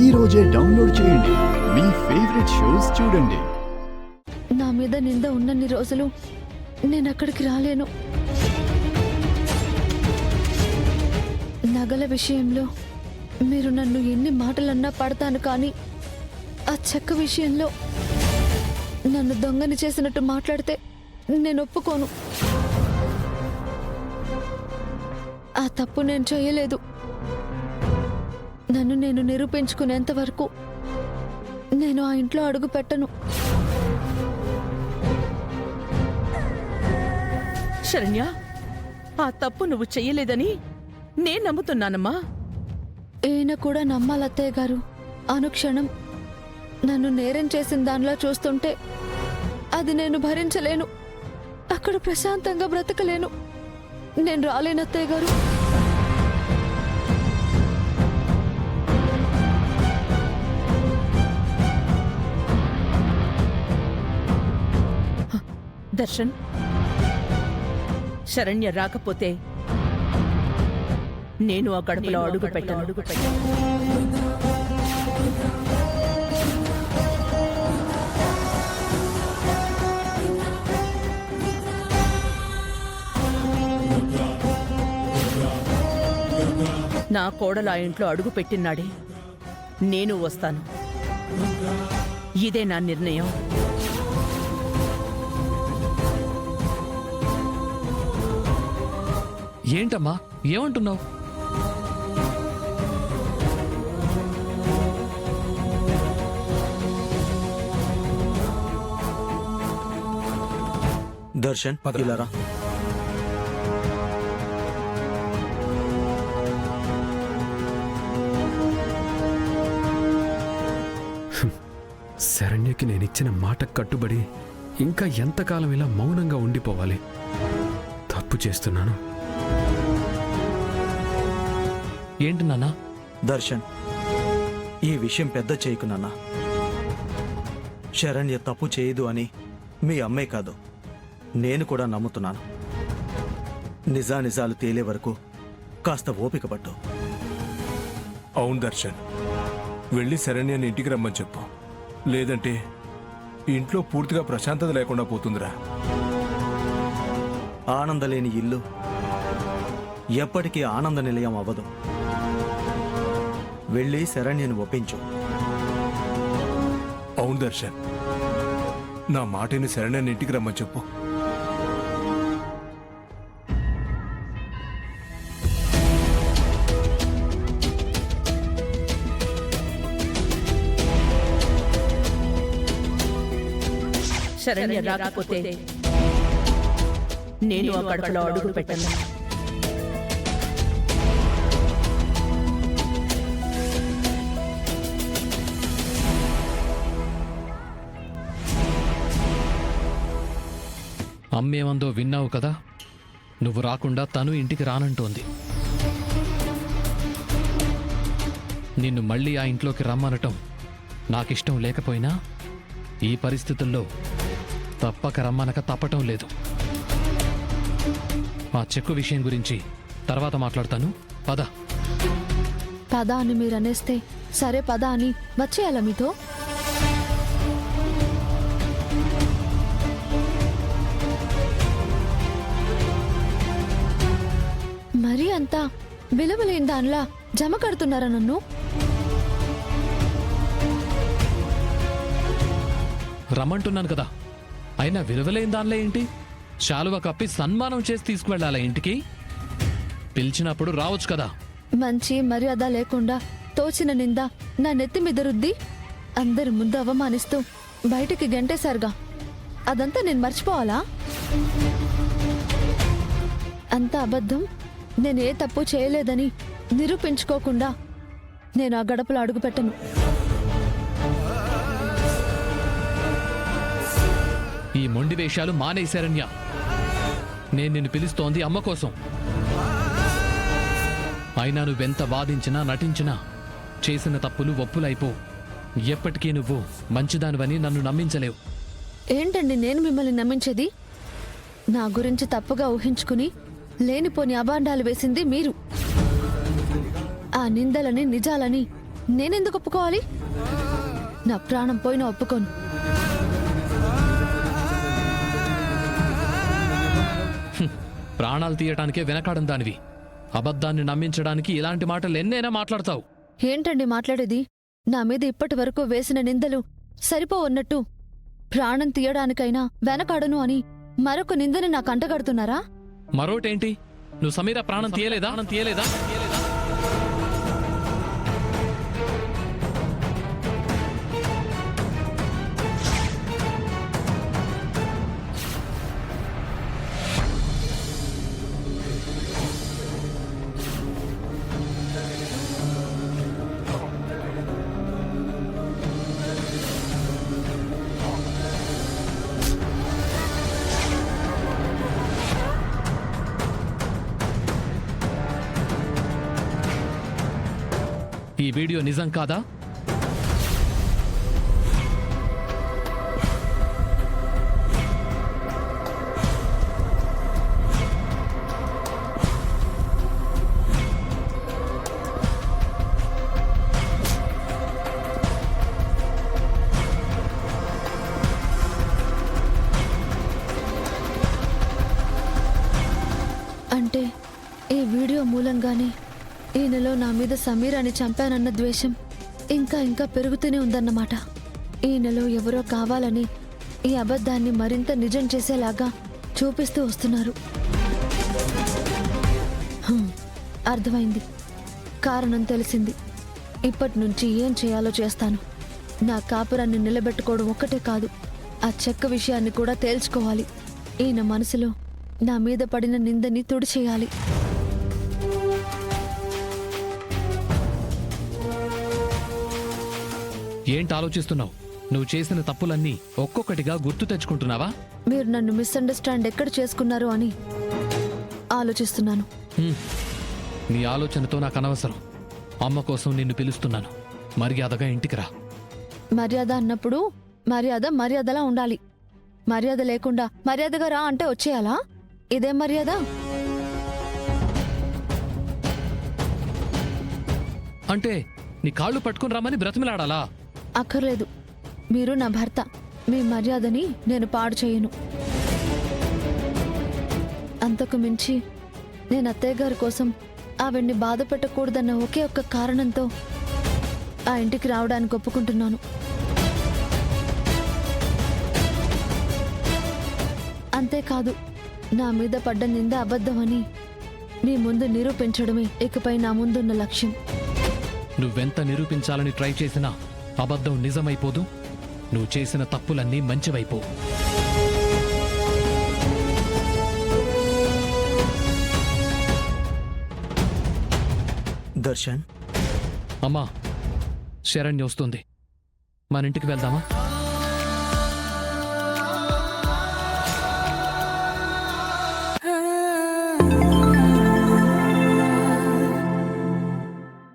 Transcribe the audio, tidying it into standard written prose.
ఈ రోజే డౌన్లోడ్ చేయండి. మీ ఫేవరెట్ షోస్ చూడండి. నా మీద నింద ఉన్నన్ని రోజులు నేను అక్కడికి రాలేను. నగల విషయంలో మీరు నన్ను ఎన్ని మాటలన్నా పడతాను, కానీ ఆ చెక్క విషయంలో నన్ను దొంగని చేసినట్టు మాట్లాడితే నేను ఒప్పుకోను. ఆ తప్పు నేను చేయలేదు. నన్ను నేను నిరూపించుకునేంత వరకు నేను ఆ ఇంట్లో అడుగు పెట్టను. శరణ్య, ఆ తప్పు నువ్వు చెయ్యలేదని నేను నమ్ముతున్నానమ్మా. ఈయన కూడా నమ్మాలత్తయ్య గారు. అనుక్షణం నన్ను నేరం చేసిన దానిలా చూస్తుంటే అది నేను భరించలేను. అక్కడ ప్రశాంతంగా బ్రతకలేను. నేను రాలేను అత్తయ్య గారు. దర్శన్, శరణ్య రాకపోతే నేను ఆ గడపలో అడుగు పెట్టను. నా కోడలు ఆ ఇంట్లో అడుగు పెట్టినాడే నేను వస్తాను. ఇదే నా నిర్ణయం. ఏంటమ్మా, ఏమంటున్నావు? దర్శన్, ఇలా రా. శరణ్యకి నేనిచ్చిన మాటకు కట్టుబడి ఇంకా ఎంతకాలం ఇలా మౌనంగా ఉండిపోవాలి? తప్పు చేస్తున్నాను. ఏంటి నాన్నా? దర్శన్, ఈ విషయం పెద్ద చేయకు నాన్న. శరణ్య తప్పు చేయదు అని మీ అమ్మే కాదు, నేను కూడా నమ్ముతున్నాను. నిజానిజాలు తేలే వరకు కాస్త ఓపిక పట్టు. అవును దర్శన్, వెళ్ళి శరణ్యని ఇంటికి రమ్మని చెప్పు. లేదంటే ఇంట్లో పూర్తిగా ప్రశాంతత లేకుండా పోతుందిరా. ఆనందలేని ఇల్లు ఎప్పటికీ ఆనంద నిలయం అవ్వదు. వెళ్ళి శరణ్యను ఒప్పించు. అవును దర్శన్, నా మాటని శరణ్యని ఇంటికి రమ్మని చెప్పు. శరణ్య రాకపోతే నేను ఆ గడపలో అడుగు పెట్టను. అమ్మేమందో విన్నావు కదా? నువ్వు రాకుండా తను ఇంటికి రానంటోంది. నిన్ను మళ్ళీ ఆ ఇంట్లోకి రమ్మనటం నాకిష్టం లేకపోయినా ఈ పరిస్థితుల్లో తప్పక రమ్మనక తప్పటం లేదు. ఆ చెక్కు విషయం గురించి తర్వాత మాట్లాడతాను. పద. పద అని మీరు అనేస్తే సరే పద అని వచ్చేయాలా మీతో? మరీ అంతా విలువలేని దానిలా జమ కడుతున్నారా నన్ను? రమ్మంటున్నాను కదా, అయినా విలువలేని దానిలో ఏంటి? శాలువ కప్పి సన్మానం చేసి తీసుకువెళ్ళాలా ఇంటికి? పిలిచినప్పుడు రావచ్చు కదా. మంచి మర్యాద లేకుండా తోచిన నింద నా నెత్తి మీద రుద్ది అందరి ముందు అవమానిస్తూ బయటికి గంటేశారుగా. అదంతా నేను మర్చిపోవాలా? అంత అబద్ధం. నేను ఏ తప్పు చేయలేదని నిరూపించుకోకుండా నేను ఆ గడపలో అడుగుపెట్టను. ఈ మొండి వేషాలు మానేశారన్య. నేను నిన్ను పిలుస్తోంది అమ్మ కోసం. అయినా నువ్వెంత వాదించినా నటించినా చేసిన తప్పులు ఒప్పులైపో. ఎప్పటికీ నువ్వు మంచిదానివని నన్ను నమ్మించలేవు. ఏంటండి నేను మిమ్మల్ని నమ్మించేది? నా గురించి తప్పుగా ఊహించుకుని లేనిపోని అబాండాలు వేసింది మీరు. ఆ నిందలని నిజాలని నేనెందుకు ఒప్పుకోవాలి? నా ప్రాణం పోయినా ఒప్పుకోను. ప్రాణాలు తీయటానికే వెనకాడం దానివి. అబద్ధాన్ని నమ్మించడానికి ఇలాంటి మాటలు ఎన్నైనా మాట్లాడతావు. ఏంటండి మాట్లాడేది? నా మీద ఇప్పటి వరకు వేసిన నిందలు సరిపోవన్నట్టు ప్రాణం తీయడానికైనా వెనకాడను అని మరొక నిందని నాకు అంటగడుతున్నారా? మరోటేంటి? నువ్వు సమీర ప్రాణం తీయలేదా? ఈ వీడియో నిజం కాదా? అంటే ఈ వీడియో మూలంగానే ఈయనలో నా మీద సమీరాని చంపానన్న ద్వేషం ఇంకా ఇంకా పెరుగుతూనే ఉందన్నమాట. ఈయనలో ఎవరో కావాలని ఈ అబద్ధాన్ని మరింత నిజం చేసేలాగా చూపిస్తూ వస్తున్నారు. అర్థమైంది. కారణం తెలిసింది. ఇప్పటి నుంచి ఏం చేయాలో చేస్తాను. నా కాపురాన్ని నిలబెట్టుకోవడం ఒక్కటే కాదు, ఆ చెక్క విషయాన్ని కూడా తేల్చుకోవాలి. ఈయన మనసులో నా మీద పడిన నిందని తుడిచేయాలి. ఏంటి ఆలోచిస్తున్నావు? నువ్వు చేసిన తప్పులన్నీ ఒక్కొక్కటిగా గుర్తు తెచ్చుకుంటున్నావా? మీరు నన్ను మిస్అండర్స్టాండ్ ఎక్కడ చేసుకున్నారు అని ఆలోచిస్తున్నాను. నీ ఆలోచనతో నాకు అనవసరం. అమ్మ కోసం నిన్ను పిలుస్తున్నాను. మర్యాదగా ఇంటికి రా. మర్యాద అన్నప్పుడు మర్యాదలా ఉండాలి. మర్యాద లేకుండా మర్యాదగా రా అంటే వచ్చేయాలా? ఇదేం మర్యాద? అంటే నీ కాళ్ళు పట్టుకుని రమ్మని బ్రతిమలాడాలా? అక్కర్లేదు. మీరు నా భర్త. మీ మర్యాదని నేను పాడు చేయను. అంతకు మించి నేను అత్తయ్య గారి కోసం ఆవిడ్ని బాధ పెట్టకూడదన్న ఒకే ఒక్క కారణంతో ఆ ఇంటికి రావడానికి ఒప్పుకుంటున్నాను. అంతేకాదు, నా మీద పడ్డ నింద అబద్ధమని మీ ముందు నిరూపించడమే ఇకపై నా ముందున్న లక్ష్యం. నువ్వెంత నిరూపించాలని ట్రై చేసినా అబద్ధం నిజమైపోదు. నువ్వు చేసిన తప్పులన్నీ మంచివైపో. దర్శన్, అమ్మా, శరణ్య వస్తుంది. మన ఇంటికి వెళ్దామా?